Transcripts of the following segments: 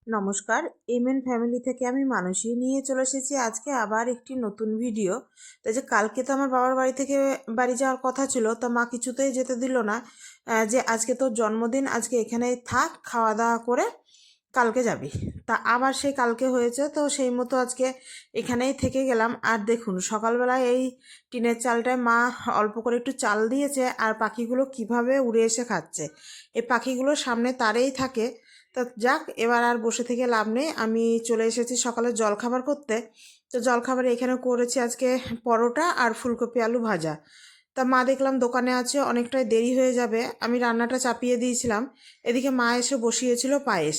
নমস্কার, MN family থেকে আমি মানসী নিয়ে চলে এসেছি আজকে আবার একটি নতুন ভিডিও। তো যে কালকে তো আমার বাবার বাড়ি থেকে বাড়ি যাওয়ার কথা ছিল, তো মা কিছুতেই যেতে দিল না। যে আজকে তোর জন্মদিন, আজকে এখানেই থাক, খাওয়া দাওয়া করে কালকে যাবি। তা আবার সেই কালকে হয়েছে, তো সেই মতো আজকে এখানেই থেকে গেলাম। আর দেখুন, সকালবেলায় এই টিনের চালটায় মা অল্প করে একটু চাল দিয়েছে, আর পাখিগুলো কিভাবে উড়ে এসে খাচ্ছে। এই পাখিগুলো সামনে তারেই থাকে। তা যাক, এবার আর বসে থেকে লাভ নেই, আমি চলে এসেছি সকালে জলখাবার করতে। তো জলখাবারে এখানে করেছি আজকে পরোটা আর ফুলকপি আলু ভাজা। তা মা দেখলাম দোকানে আছে, অনেকটাই দেরি হয়ে যাবে, আমি রান্নাটা চাপিয়ে দিয়েছিলাম। এদিকে মা এসে বসিয়েছিল পায়েস।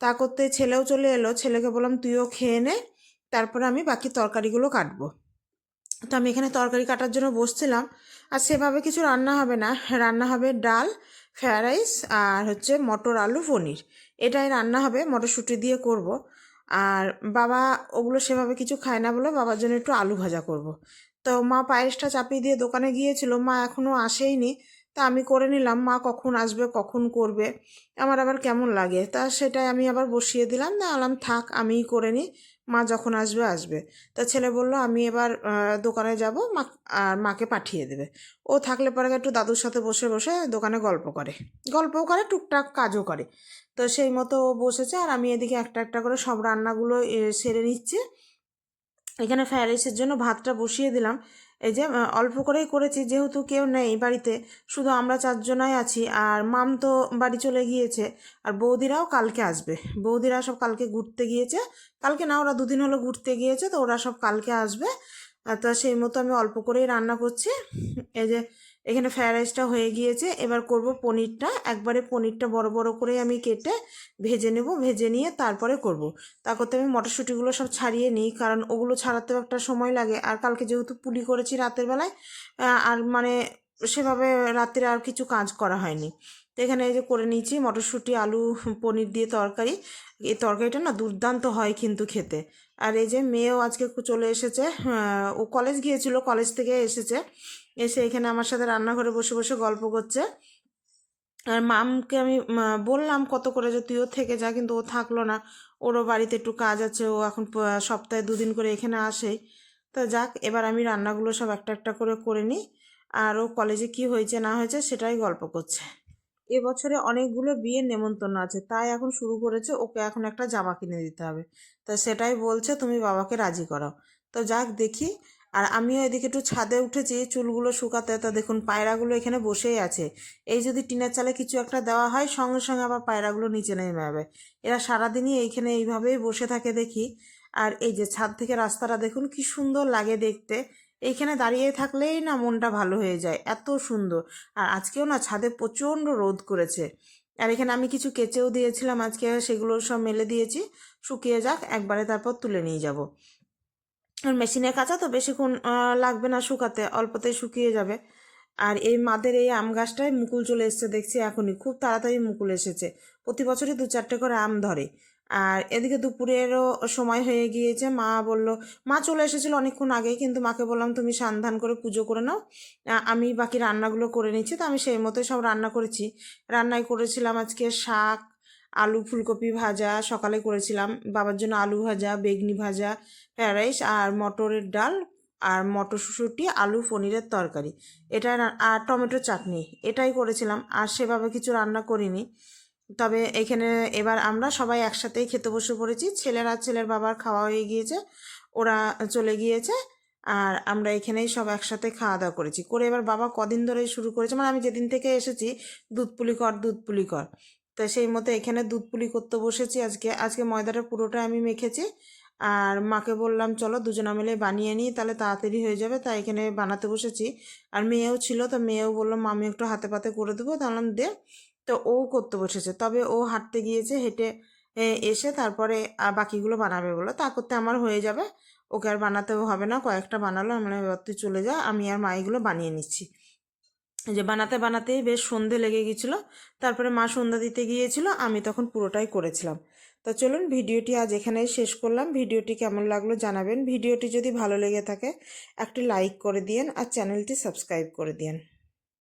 তা করতে ছেলেও চলে এলো, ছেলেকে বললাম তুইও খেয়ে নে, তারপরে আমি বাকি তরকারিগুলো কাটবো। তো আমি এখানে তরকারি কাটার জন্য বসছিলাম। আর সেভাবে কিছু রান্না হবে না, রান্না হবে ডাল, ফ্রায়েড রাইস আর হচ্ছে মটর আলু পনির, এটাই রান্না হবে, মটরশুঁটি দিয়ে করব। আর বাবা ওগুলো সেভাবে কিছু খায় না বলে বাবার জন্য একটু আলু ভাজা করব। তো মা পায়েসটা চাপিয়ে দিয়ে দোকানে গিয়েছিল, মা এখনও আসেইনি। তা আমি করে নিলাম, মা কখন আসবে কখন করবে আমার আবার কেমন লাগে, তা সেটাই আমি আবার বসিয়ে দিলাম, না আলাম থাক আমিই করে নিই, মা যখন আসবে আসবে। তা ছেলে বলল আমি এবার দোকানে যাব, মা আর মাকে পাঠিয়ে দেবে। ও থাকলে পরে একটু দাদুর সাথে বসে বসে দোকানে গল্পও করে টুকটাক কাজও করে। তো সেই মতো ও বসেছে, আর আমি এদিকে একটা একটা করে সব রান্নাগুলো সেরে নিচ্ছি। এখানে ফ্রায়েড রাইসের জন্য ভাতটা বসিয়ে দিলাম। এই যে অল্প করেই করেছি, যেহেতু কেউ নেই বাড়িতে, শুধু আমরা চারজনাই আছি, আর মাম তো বাড়ি চলে গিয়েছে, আর বৌদিরাও কালকে আসবে। বৌদিরা সব কালকে ঘুরতে গিয়েছে, কালকে না, ওরা দুদিন হলো ঘুরতে গিয়েছে, তো ওরা সব কালকে আসবে। তা সেই মতো আমি অল্প করেই রান্না করছি। এই যে এখানে ফ্রায়েড রাইসটা হয়ে গিয়েছে, এবার করব পনিরটা। একবারে পনিরটা বড় বড় করে আমি কেটে ভেজে নেব, ভেজে নিয়ে তারপরে করব। তা করতে আমি মটরশুঁটিগুলো সব ছাড়িয়ে নিই, কারণ ওগুলো ছাড়াতেও একটা সময় লাগে। আর কালকে যেহেতু পুলি করেছি রাতের বেলায়, আর মানে সেভাবে রাত্রে আর কিছু কাজ করা হয়নি। তো এখানে এই যে করে নিয়েছি মটরশুঁটি আলু পনির দিয়ে তরকারি। এই তরকারিটা না দুর্দান্ত হয় কিন্তু খেতে। আর এই যে মেয়েও আজকে চলে এসেছে, ও কলেজ গিয়েছিল, কলেজ থেকে এসেছে, এসে এখানে আমার সাথে রান্নাঘরে বসে বসে গল্প করছে। আর মামকে আমি বললাম কত করে যে তুইও থেকে যা, কিন্তু ও থাকলো না, ওরও বাড়িতে একটু কাজ আছে, ও এখন সপ্তাহে দুদিন করে এখানে আসেই। তা যাক, এবার আমি রান্নাগুলো সব একটা একটা করে করে নিই, আর ও কলেজে কি হয়েছে না হয়েছে সেটাই গল্প করছে। এবছরে অনেকগুলো বিয়ের নেমন্তন্ন আছে, তাই এখন শুরু করেছে, ওকে এখন একটা জামা কিনে দিতে হবে। তা সেটাই বলছে তুমি বাবাকে রাজি করাও। তো যাক দেখি। আর আমিও এদিকে একটু ছাদে উঠেছি চুলগুলো শুকাতে। তো দেখুন পায়রাগুলো এখানে বসেই আছে। এই যদি টিনের চালে কিছু একটা দেওয়া হয়, সঙ্গে সঙ্গে আবার পায়রাগুলো নিচে নেমে যাবে। এরা সারাদিনই এইখানে এইভাবেই বসে থাকে দেখি। আর এই যে ছাদ থেকে রাস্তাটা দেখুন কি সুন্দর লাগে দেখতে। এইখানে দাঁড়িয়ে থাকলেই না মনটা ভালো হয়ে যায়, এত সুন্দর। আর আজকেও না ছাদে প্রচণ্ড রোদ করেছে। আর এখানে আমি কিছু কেচেও দিয়েছিলাম আজকে, সেগুলো সব মেলে দিয়েছি, শুকিয়ে যাক একবারে তারপর তুলে নিয়ে যাব। আর মেশিনে কাঁচা তো বেশিক্ষণ লাগবে না শুকাতে, অল্পতেই শুকিয়ে যাবে। আর এই মাদের এই আম গাছটায় মুকুল চলে এসেছে দেখছি, এখনই খুব তাড়াতাড়ি মুকুল এসেছে। প্রতি বছরই দু চারটে করে আম ধরে। আর এদিকে দুপুরেরও সময় হয়ে গিয়েছে, মা বলল, মা চলে এসেছিল অনেকক্ষণ আগে, কিন্তু মাকে বললাম তুমি স্নান ধান করে পুজো করে নাও, আমি বাকি রান্নাগুলো করে নিচ্ছি। তো আমি সেই মতোই সব রান্না করেছি। রান্নায় করেছিলাম আজকে শাক, আলু ফুলকপি ভাজা সকালে করেছিলাম, বাবার জন্য আলু ভাজা, বেগনি ভাজা, ফ্রায়েড রাইস আর মটরের ডাল, আর মটরশুঁটি আলু পনিরের তরকারি, এটা আর টমেটো চাটনি, এটাই করেছিলাম। আর সেভাবে কিছু রান্না করিনি। তবে এখানে এবার আমরা সবাই একসাথেই খেতে বসে পড়েছি, ছেলের আর ছেলের বাবার খাওয়া হয়ে গিয়েছে, ওরা চলে গিয়েছে। আর আমরা এখানেই সব একসাথে খাওয়া দাওয়া করেছি, করে এবার বাবা কদিন ধরেই শুরু করেছে, মানে আমি যেদিন থেকে এসেছি, দুধ পুলি কর দুধ পুলি কর। তো সেই মতো এখানে দুধ পুলি করতে বসেছি। আজকে আজকে ময়দাটা পুরোটা আমি মেখেছি। আর মাকে বললাম চলো দুজনা মিলে বানিয়ে নিই, তাহলে তাড়াতাড়ি হয়ে যাবে, তাই এখানে বানাতে বসেছি। আর মেয়েও ছিল, তো মেয়েও বললো মামি একটু হাতে পাতে করে দেবো, তাহলে দে। তো ও করতে বসেছে, তবে ও হাঁটতে গিয়েছে, হেঁটে এসে তারপরে বাকিগুলো বানাবে বলো, তা করতে আমার হয়ে যাবে, ওকে আর বানাতেও হবে না, কয়েকটা বানালো, মানে এবার তুই চলে যা, আমি আর মা এগুলো বানিয়ে নিচ্ছি। যে বানাতে বানাতেই বেশ সন্ধে লেগে গিয়েছিলো, তারপরে মা সন্ধ্যা দিতে গিয়েছিল, আমি তখন পুরোটাই করেছিলাম। তো চলুন ভিডিওটি আজ এখানেই শেষ করলাম। ভিডিওটি কেমন লাগলো জানাবেন, ভিডিওটি যদি ভালো লেগে থাকে একটি লাইক করে দিয়েন, আর চ্যানেলটি সাবস্ক্রাইব করে দিয়েন।